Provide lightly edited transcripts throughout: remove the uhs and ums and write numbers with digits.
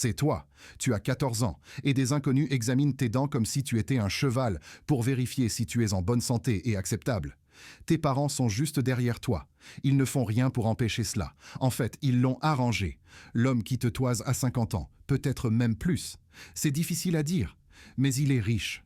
c'est toi. Tu as 14 ans et des inconnus examinent tes dents comme si tu étais un cheval pour vérifier si tu es en bonne santé et acceptable. Tes parents sont juste derrière toi. Ils ne font rien pour empêcher cela. En fait, ils l'ont arrangé. L'homme qui te toise à 50 ans, peut-être même plus. C'est difficile à dire, mais il est riche.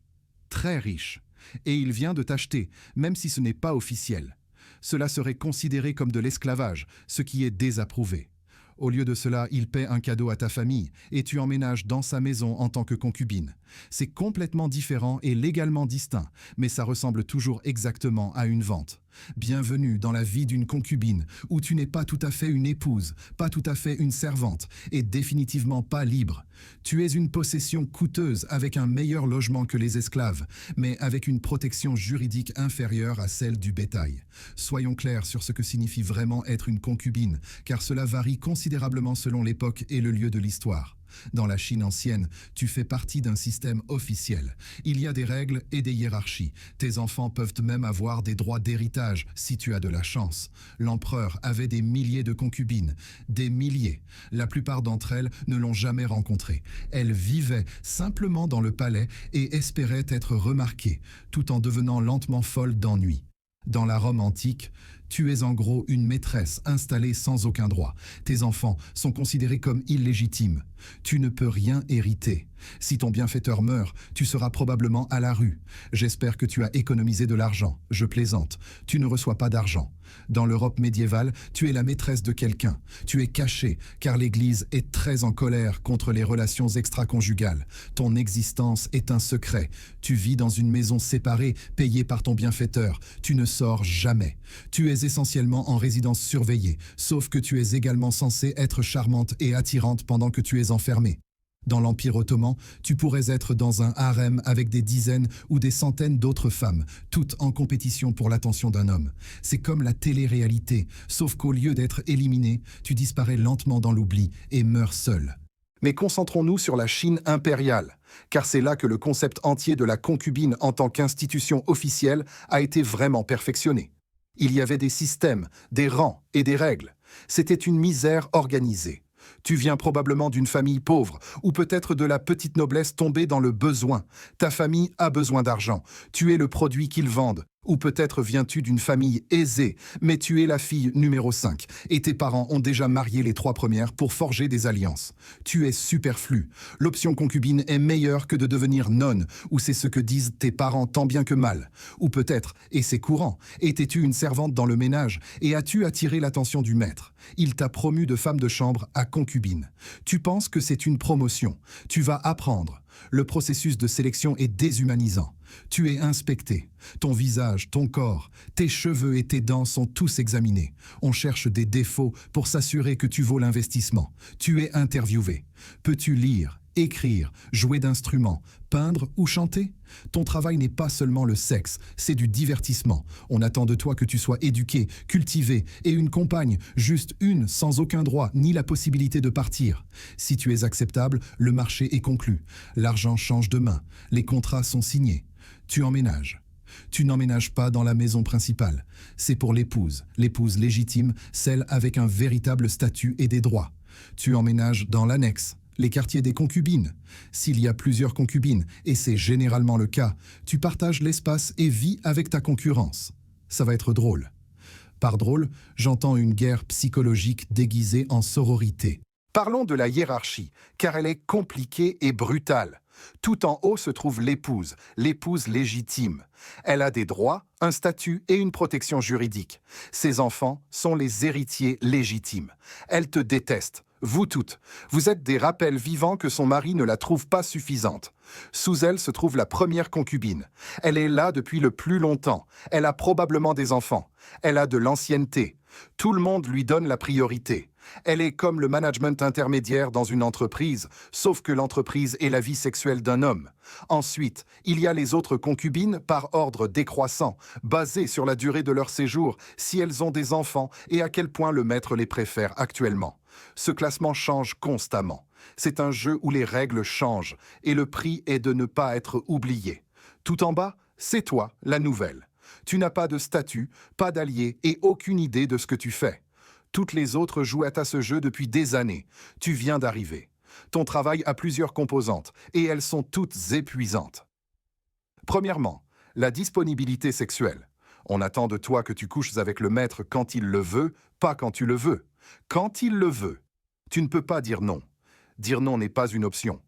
Très riche. Et il vient de t'acheter, même si ce n'est pas officiel. Cela serait considéré comme de l'esclavage, ce qui est désapprouvé. Au lieu de cela, il paie un cadeau à ta famille et tu emménages dans sa maison en tant que concubine. C'est complètement différent et légalement distinct, mais ça ressemble toujours exactement à une vente. Bienvenue dans la vie d'une concubine, où tu n'es pas tout à fait une épouse, pas tout à fait une servante, et définitivement pas libre. Tu es une possession coûteuse avec un meilleur logement que les esclaves, mais avec une protection juridique inférieure à celle du bétail. Soyons clairs sur ce que signifie vraiment être une concubine, car cela varie considérablement selon l'époque et le lieu de l'histoire. Dans la Chine ancienne, tu fais partie d'un système officiel. Il y a des règles et des hiérarchies. Tes enfants peuvent même avoir des droits d'héritage si tu as de la chance. L'empereur avait des milliers de concubines. Des milliers. La plupart d'entre elles ne l'ont jamais rencontré. Elles vivaient simplement dans le palais et espéraient être remarquées, tout en devenant lentement folles d'ennui. Dans la Rome antique, tu es en gros une maîtresse installée sans aucun droit. Tes enfants sont considérés comme illégitimes. Tu ne peux rien hériter. Si ton bienfaiteur meurt, tu seras probablement à la rue. J'espère que tu as économisé de l'argent. Je plaisante. Tu ne reçois pas d'argent. Dans l'Europe médiévale, tu es la maîtresse de quelqu'un. Tu es cachée, car l'Église est très en colère contre les relations extra-conjugales. Ton existence est un secret. Tu vis dans une maison séparée, payée par ton bienfaiteur. Tu ne sors jamais. Tu es essentiellement en résidence surveillée, sauf que tu es également censée être charmante et attirante pendant que tu es enfermée. Dans l'Empire ottoman, tu pourrais être dans un harem avec des dizaines ou des centaines d'autres femmes, toutes en compétition pour l'attention d'un homme. C'est comme la télé-réalité, sauf qu'au lieu d'être éliminé, tu disparais lentement dans l'oubli et meurs seul. Mais concentrons-nous sur la Chine impériale, car c'est là que le concept entier de la concubine en tant qu'institution officielle a été vraiment perfectionné. Il y avait des systèmes, des rangs et des règles. C'était une misère organisée. Tu viens probablement d'une famille pauvre, ou peut-être de la petite noblesse tombée dans le besoin. Ta famille a besoin d'argent. Tu es le produit qu'ils vendent. Ou peut-être viens-tu d'une famille aisée, mais tu es la fille numéro 5, et tes parents ont déjà marié les 3 premières pour forger des alliances. Tu es superflu. L'option concubine est meilleure que de devenir nonne, ou c'est ce que disent tes parents tant bien que mal. Ou peut-être, et c'est courant, étais-tu une servante dans le ménage, et as-tu attiré l'attention du maître. Il t'a promu de femme de chambre à concubine. Tu penses que c'est une promotion. Tu vas apprendre. Le processus de sélection est déshumanisant. Tu es inspecté. Ton visage, ton corps, tes cheveux et tes dents sont tous examinés. On cherche des défauts pour s'assurer que tu vaux l'investissement. Tu es interviewé. Peux-tu lire, écrire, jouer d'instruments, peindre ou chanter? Ton travail n'est pas seulement le sexe, c'est du divertissement. On attend de toi que tu sois éduqué, cultivé et une compagne, juste une, sans aucun droit ni la possibilité de partir. Si tu es acceptable, le marché est conclu. L'argent change de main. Les contrats sont signés. Tu emménages. Tu n'emménages pas dans la maison principale. C'est pour l'épouse légitime, celle avec un véritable statut et des droits. Tu emménages dans l'annexe. Les quartiers des concubines. S'il y a plusieurs concubines, et c'est généralement le cas, tu partages l'espace et vis avec ta concurrence. Ça va être drôle. Par drôle, j'entends une guerre psychologique déguisée en sororité. Parlons de la hiérarchie, car elle est compliquée et brutale. Tout en haut se trouve l'épouse légitime. Elle a des droits, un statut et une protection juridique. Ses enfants sont les héritiers légitimes. Elle te déteste. Vous toutes, vous êtes des rappels vivants que son mari ne la trouve pas suffisante. Sous elle se trouve la première concubine. Elle est là depuis le plus longtemps. Elle a probablement des enfants. Elle a de l'ancienneté. Tout le monde lui donne la priorité. Elle est comme le management intermédiaire dans une entreprise, sauf que l'entreprise est la vie sexuelle d'un homme. Ensuite, il y a les autres concubines par ordre décroissant, basé sur la durée de leur séjour, si elles ont des enfants et à quel point le maître les préfère actuellement. Ce classement change constamment. C'est un jeu où les règles changent et le prix est de ne pas être oublié. Tout en bas, c'est toi, la nouvelle. Tu n'as pas de statut, pas d'allié et aucune idée de ce que tu fais. Toutes les autres jouent à ce jeu depuis des années. Tu viens d'arriver. Ton travail a plusieurs composantes, et elles sont toutes épuisantes. Premièrement, la disponibilité sexuelle. On attend de toi que tu couches avec le maître quand il le veut, pas quand tu le veux. Quand il le veut. Tu ne peux pas dire non. Dire non n'est pas une option.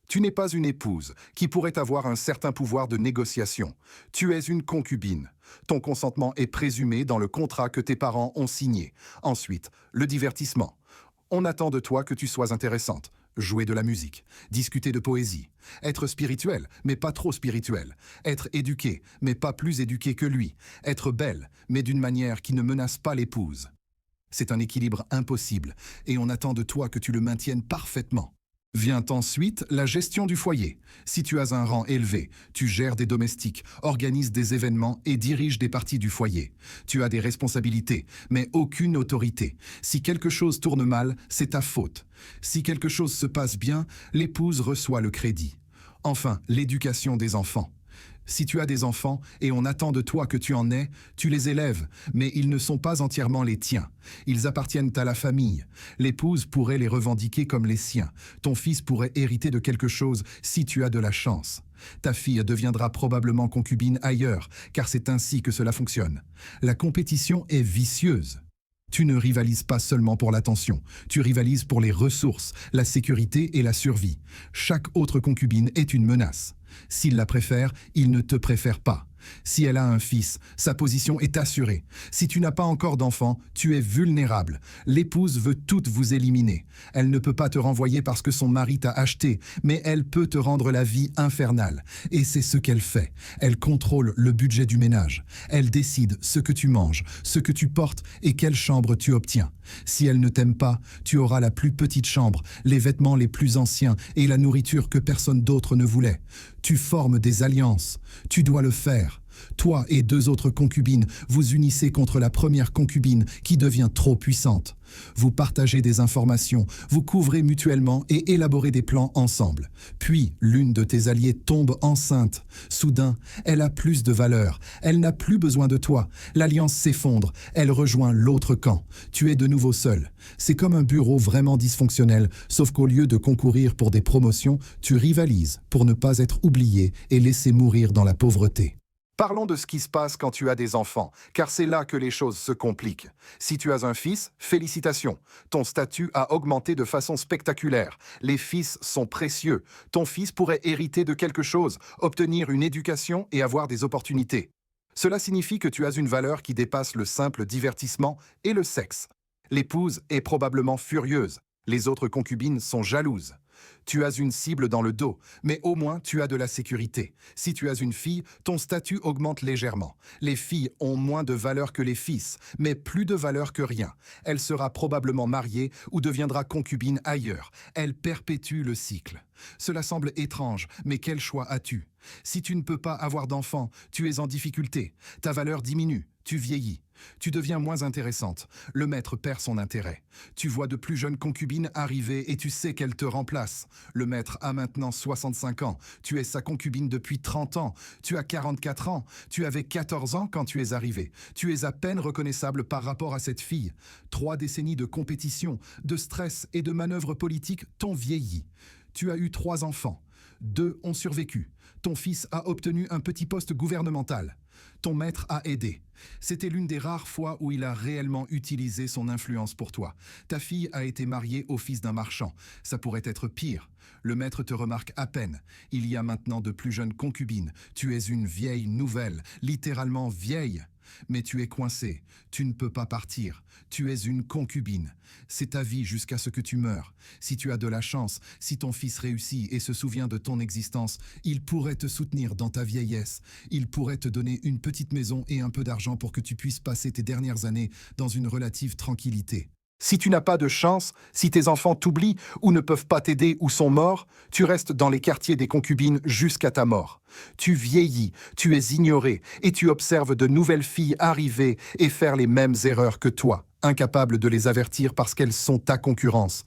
Tu n'es pas une épouse qui pourrait avoir un certain pouvoir de négociation. Tu es une concubine. Ton consentement est présumé dans le contrat que tes parents ont signé. Ensuite, le divertissement. On attend de toi que tu sois intéressante. Jouer de la musique, discuter de poésie, être spirituel, mais pas trop spirituel, être éduqué, mais pas plus éduqué que lui, être belle, mais d'une manière qui ne menace pas l'épouse. C'est un équilibre impossible, et on attend de toi que tu le maintiennes parfaitement. Vient ensuite la gestion du foyer. Si tu as un rang élevé, tu gères des domestiques, organises des événements et diriges des parties du foyer. Tu as des responsabilités, mais aucune autorité. Si quelque chose tourne mal, c'est ta faute. Si quelque chose se passe bien, l'épouse reçoit le crédit. Enfin, l'éducation des enfants. Si tu as des enfants et on attend de toi que tu en aies, tu les élèves, mais ils ne sont pas entièrement les tiens. Ils appartiennent à la famille. L'épouse pourrait les revendiquer comme les siens. Ton fils pourrait hériter de quelque chose si tu as de la chance. Ta fille deviendra probablement concubine ailleurs, car c'est ainsi que cela fonctionne. La compétition est vicieuse. Tu ne rivalises pas seulement pour l'attention, tu rivalises pour les ressources, la sécurité et la survie. Chaque autre concubine est une menace. S'il la préfère, il ne te préfère pas. Si elle a un fils, sa position est assurée. Si tu n'as pas encore d'enfant, tu es vulnérable. L'épouse veut toutes vous éliminer. Elle ne peut pas te renvoyer parce que son mari t'a acheté, mais elle peut te rendre la vie infernale. Et c'est ce qu'elle fait. Elle contrôle le budget du ménage. Elle décide ce que tu manges, ce que tu portes et quelle chambre tu obtiens. Si elle ne t'aime pas, tu auras la plus petite chambre, les vêtements les plus anciens et la nourriture que personne d'autre ne voulait. Tu formes des alliances. Tu dois le faire. Toi et 2 autres concubines vous unissez contre la première concubine qui devient trop puissante. Vous partagez des informations, vous couvrez mutuellement et élaborez des plans ensemble. Puis, l'une de tes alliées tombe enceinte. Soudain, elle a plus de valeur. Elle n'a plus besoin de toi. L'alliance s'effondre. Elle rejoint l'autre camp. Tu es de nouveau seul. C'est comme un bureau vraiment dysfonctionnel, sauf qu'au lieu de concourir pour des promotions, tu rivalises pour ne pas être oublié et laisser mourir dans la pauvreté. Parlons de ce qui se passe quand tu as des enfants, car c'est là que les choses se compliquent. Si tu as un fils, félicitations. Ton statut a augmenté de façon spectaculaire. Les fils sont précieux. Ton fils pourrait hériter de quelque chose, obtenir une éducation et avoir des opportunités. Cela signifie que tu as une valeur qui dépasse le simple divertissement et le sexe. L'épouse est probablement furieuse. Les autres concubines sont jalouses. Tu as une cible dans le dos, mais au moins tu as de la sécurité. Si tu as une fille, ton statut augmente légèrement. Les filles ont moins de valeur que les fils, mais plus de valeur que rien. Elle sera probablement mariée ou deviendra concubine ailleurs. Elle perpétue le cycle. Cela semble étrange, mais quel choix as-tu? Si tu ne peux pas avoir d'enfant, tu es en difficulté. Ta valeur diminue, tu vieillis. Tu deviens moins intéressante. Le maître perd son intérêt. Tu vois de plus jeunes concubines arriver et tu sais qu'elles te remplacent. Le maître a maintenant 65 ans. Tu es sa concubine depuis 30 ans. Tu as 44 ans. Tu avais 14 ans quand tu es arrivé. Tu es à peine reconnaissable par rapport à cette fille. 3 décennies de compétition, de stress et de manœuvres politiques t'ont vieilli. Tu as eu 3 enfants. 2 ont survécu. Ton fils a obtenu un petit poste gouvernemental. Ton maître a aidé. C'était l'une des rares fois où il a réellement utilisé son influence pour toi. Ta fille a été mariée au fils d'un marchand. Ça pourrait être pire. Le maître te remarque à peine. Il y a maintenant de plus jeunes concubines. Tu es une vieille nouvelle, littéralement vieille. Mais tu es coincé. Tu ne peux pas partir. Tu es une concubine. C'est ta vie jusqu'à ce que tu meurs. Si tu as de la chance, si ton fils réussit et se souvient de ton existence, il pourrait te soutenir dans ta vieillesse. Il pourrait te donner une petite maison et un peu d'argent pour que tu puisses passer tes dernières années dans une relative tranquillité. Si tu n'as pas de chance, si tes enfants t'oublient ou ne peuvent pas t'aider ou sont morts, tu restes dans les quartiers des concubines jusqu'à ta mort. Tu vieillis, tu es ignoré et tu observes de nouvelles filles arriver et faire les mêmes erreurs que toi, incapable de les avertir parce qu'elles sont ta concurrence.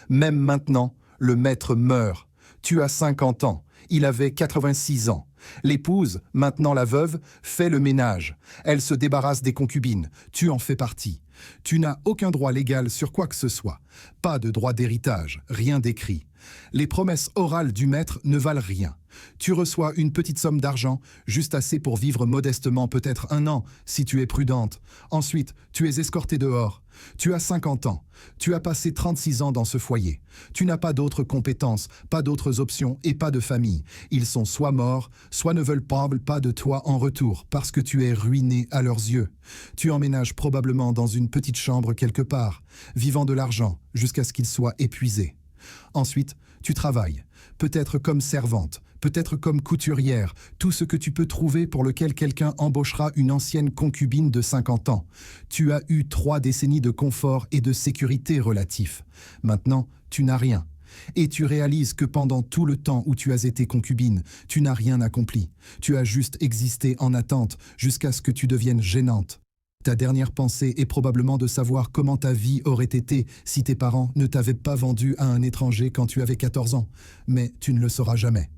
Même maintenant, le maître meurt. Tu as 50 ans, il avait 86 ans. L'épouse, maintenant la veuve, fait le ménage. Elle se débarrasse des concubines. Tu en fais partie. Tu n'as aucun droit légal sur quoi que ce soit. Pas de droit d'héritage, rien d'écrit. Les promesses orales du maître ne valent rien. Tu reçois une petite somme d'argent, juste assez pour vivre modestement peut-être 1 an, si tu es prudente. Ensuite, tu es escortée dehors. Tu as 50 ans. Tu as passé 36 ans dans ce foyer. Tu n'as pas d'autres compétences, pas d'autres options et pas de famille. Ils sont soit morts, soit ne veulent pas de toi en retour, parce que tu es ruiné à leurs yeux. Tu emménages probablement dans une petite chambre quelque part, vivant de l'argent, jusqu'à ce qu'il soit épuisé. Ensuite, tu travailles, peut-être comme servante, peut-être comme couturière, tout ce que tu peux trouver pour lequel quelqu'un embauchera une ancienne concubine de 50 ans. Tu as eu 3 décennies de confort et de sécurité relatifs. Maintenant, tu n'as rien. Et tu réalises que pendant tout le temps où tu as été concubine, tu n'as rien accompli. Tu as juste existé en attente jusqu'à ce que tu deviennes gênante. Ta dernière pensée est probablement de savoir comment ta vie aurait été si tes parents ne t'avaient pas vendu à un étranger quand tu avais 14 ans. Mais tu ne le sauras jamais.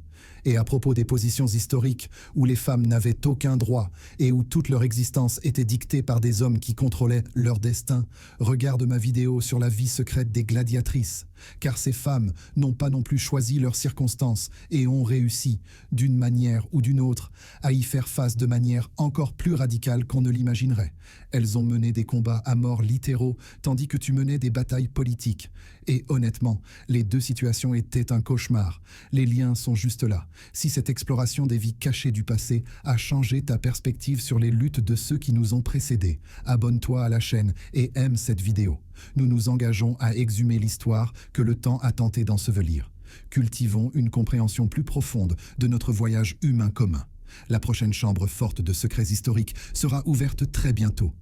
Et à propos des positions historiques où les femmes n'avaient aucun droit et où toute leur existence était dictée par des hommes qui contrôlaient leur destin, regarde ma vidéo sur la vie secrète des gladiatrices, car ces femmes n'ont pas non plus choisi leurs circonstances et ont réussi, d'une manière ou d'une autre, à y faire face de manière encore plus radicale qu'on ne l'imaginerait. Elles ont mené des combats à mort littéraux, tandis que tu menais des batailles politiques. Et honnêtement, les 2 situations étaient un cauchemar. Les liens sont juste là. Si cette exploration des vies cachées du passé a changé ta perspective sur les luttes de ceux qui nous ont précédés, abonne-toi à la chaîne et aime cette vidéo. Nous nous engageons à exhumer l'histoire que le temps a tenté d'ensevelir. Cultivons une compréhension plus profonde de notre voyage humain commun. La prochaine chambre forte de secrets historiques sera ouverte très bientôt.